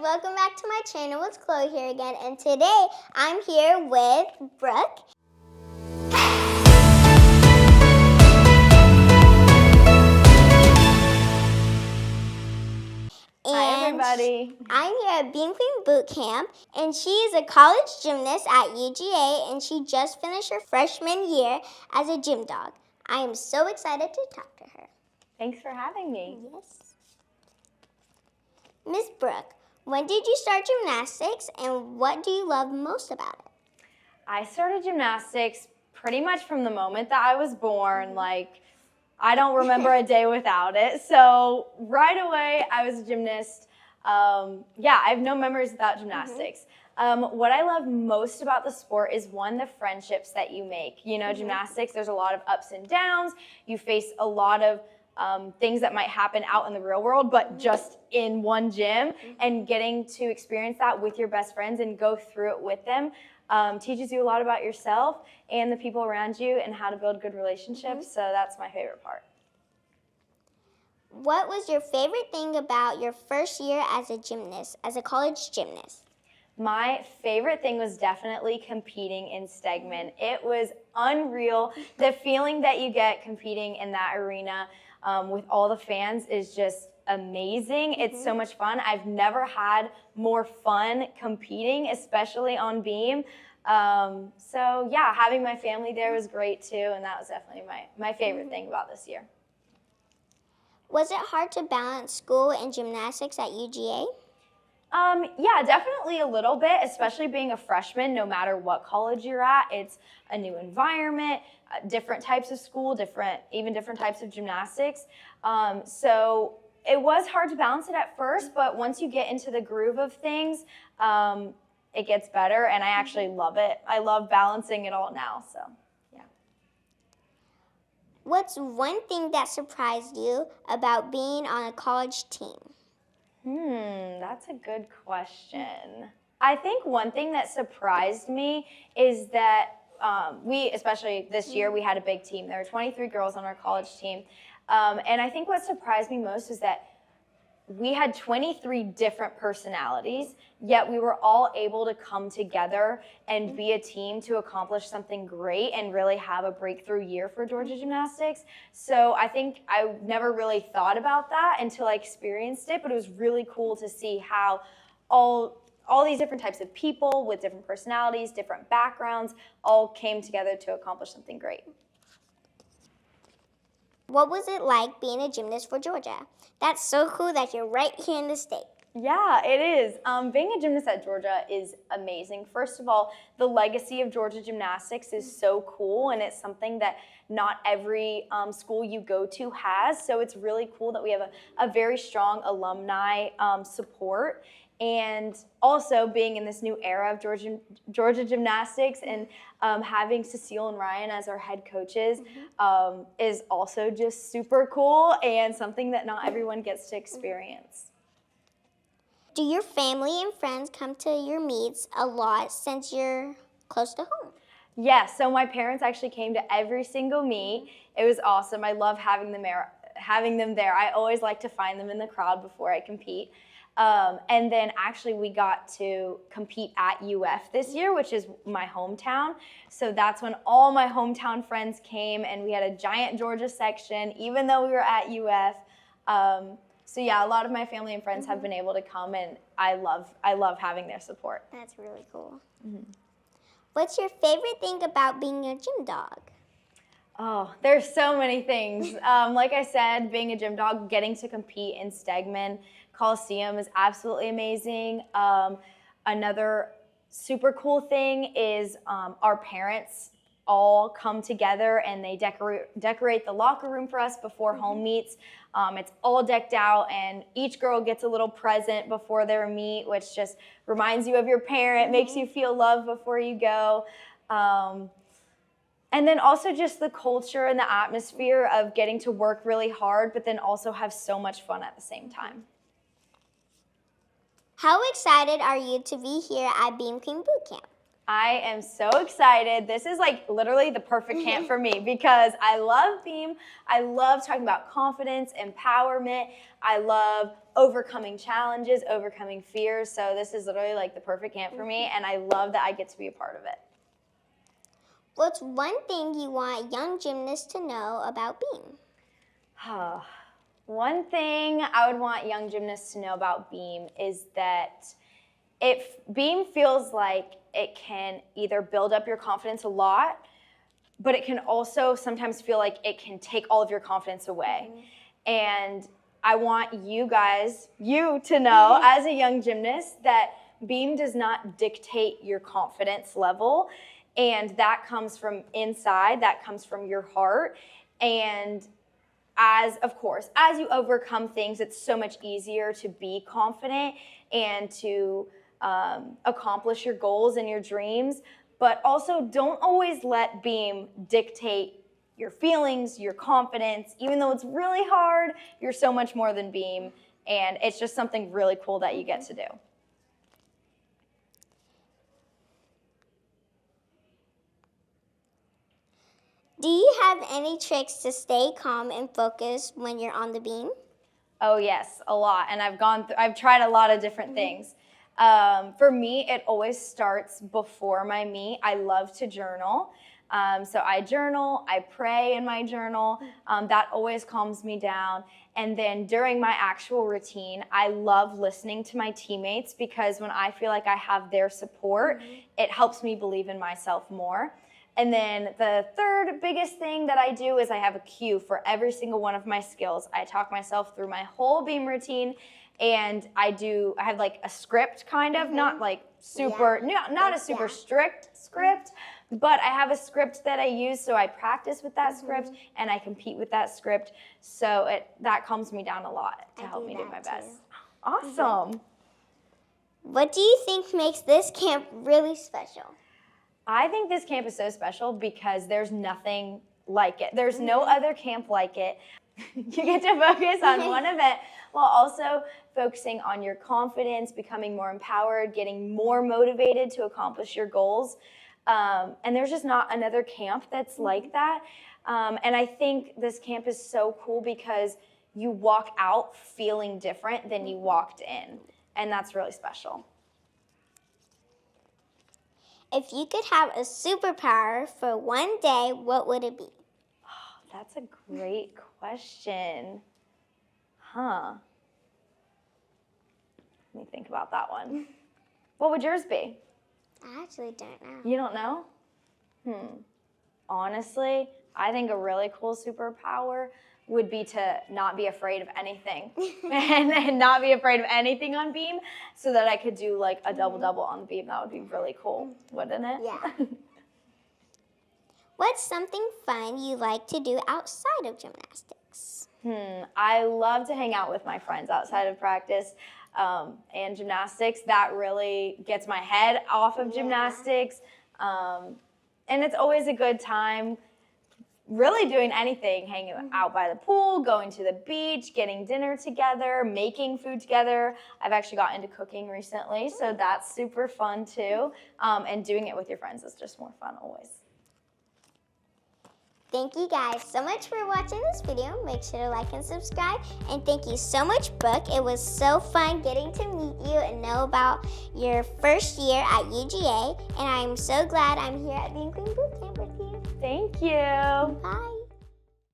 welcome back to my channel. It's Chloe here again, and today I'm here with Brooke. Hi everybody. I'm here at Beam Queen Boot Camp, and she is a college gymnast at UGA, and she just finished her freshman year as a gym dog. I am so excited to talk to her. Thanks for having me. Yes. Miss Brooke, when did you start gymnastics, and what do you love most about it? I started gymnastics pretty much from the moment that I was born. I don't remember a day without it. So right away, I was a gymnast. I have no memories without gymnastics. What I love most about the sport is, one, the friendships that you make. You know, gymnastics, there's a lot of ups and downs. You face a lot of things that might happen out in the real world, but just in one gym, and getting to experience that with your best friends and go through it with them teaches you a lot about yourself and the people around you and how to build good relationships. So that's my favorite part. What was your favorite thing about your first year as a gymnast, as a college gymnast? My favorite thing was definitely competing in Stegman. It was unreal. The feeling that you get competing in that arena with all the fans is just amazing. It's so much fun. I've never had more fun competing, especially on beam. Having my family there was great too, and that was definitely my favorite thing about this year. Was it hard to balance school and gymnastics at UGA? Yeah, definitely a little bit, especially being a freshman. No matter what college you're at, it's a new environment, different types of school, even different types of gymnastics. So it was hard to balance it at first, but once you get into the groove of things, it gets better, and I actually love it. I love balancing it all now, so yeah. What's one thing that surprised you about being on a college team? That's a good question. I think one thing that surprised me is that especially this year, we had a big team. There were 23 girls on our college team. And I think what surprised me most is that we had 23 different personalities, yet we were all able to come together and be a team to accomplish something great and really have a breakthrough year for Georgia Gymnastics. So I think I never really thought about that until I experienced it, but it was really cool to see how all these different types of people with different personalities, different backgrounds, all came together to accomplish something great. What was it like being a gymnast for Georgia? That's so cool that you're right here in the state. Yeah, it is. Being a gymnast at Georgia is amazing. First of all, the legacy of Georgia Gymnastics is so cool, and it's something that not every school you go to has. So it's really cool that we have a very strong alumni support. And also being in this new era of Georgia Gymnastics and having Cecile and Ryan as our head coaches is also just super cool and something that not everyone gets to experience. Do your family and friends come to your meets a lot since you're close to home? Yes, so my parents actually came to every single meet. It was awesome. I love having them there. I always like to find them in the crowd before I compete. And then actually we got to compete at UF this year, which is my hometown. So that's when all my hometown friends came, and we had a giant Georgia section, even though we were at UF. So yeah, a lot of my family and friends have been able to come, and I love having their support. That's really cool. What's your favorite thing about being a gym dog? Oh, there's so many things. Like I said, being a gym dog, getting to compete in Stegman Coliseum is absolutely amazing. Another super cool thing is our parents all come together and they decorate the locker room for us before home meets. It's all decked out, and each girl gets a little present before their meet, which just reminds you of your parent, makes you feel loved before you go. And then also just the culture and the atmosphere of getting to work really hard, but then also have so much fun at the same time. How excited are you to be here at Beam Queen Boot Camp? I am so excited. This is like literally the perfect camp for me because I love beam. I love talking about confidence, empowerment. I love overcoming challenges, overcoming fears. So this is literally like the perfect camp for me, and I love that I get to be a part of it. What's one thing you want young gymnasts to know about beam? One thing I would want young gymnasts to know about beam is that beam feels like it can either build up your confidence a lot, but it can also sometimes feel like it can take all of your confidence away. And I want you to know as a young gymnast that beam does not dictate your confidence level. And that comes from inside, that comes from your heart. And as you overcome things, it's so much easier to be confident and to accomplish your goals and your dreams. But also don't always let beam dictate your feelings, your confidence. Even though it's really hard, you're so much more than beam. And it's just something really cool that you get to do. Do you have any tricks to stay calm and focused when you're on the beam? Oh yes, a lot. And I've tried a lot of different things. For me, it always starts before my meet. I love to journal. So I journal, I pray in my journal. That always calms me down. And then during my actual routine, I love listening to my teammates because when I feel like I have their support, it helps me believe in myself more. And then the third biggest thing that I do is I have a cue for every single one of my skills. I talk myself through my whole beam routine, and I have like a script kind of, not like not a super strict script, but I have a script that I use, so I practice with that script and I compete with that script. So that calms me down a lot to help me do my best. Awesome. What do you think makes this camp really special? I think this camp is so special because there's nothing like it. There's no other camp like it. You get to focus on one event while also focusing on your confidence, becoming more empowered, getting more motivated to accomplish your goals. And there's just not another camp that's like that. And I think this camp is so cool because you walk out feeling different than you walked in. And that's really special. If you could have a superpower for one day, what would it be? Oh, that's a great question. Let me think about that one. What would yours be? I actually don't know. You don't know? Honestly, I think a really cool superpower would be to not be afraid of anything and not be afraid of anything on beam so that I could do like a double-double on the beam. That would be really cool, wouldn't it? Yeah. What's something fun you like to do outside of gymnastics? I love to hang out with my friends outside of practice and gymnastics. That really gets my head off of gymnastics. And it's always a good time. Really doing anything, hanging out by the pool, going to the beach, getting dinner together, making food together. I've actually got into cooking recently, so that's super fun too. And doing it with your friends is just more fun always. Thank you guys so much for watching this video. Make sure to like and subscribe. And thank you so much, Brooke. It was so fun getting to meet you and know about your first year at UGA. And I'm so glad I'm here at the Inkling Boot Camp with you. Thank you. Bye.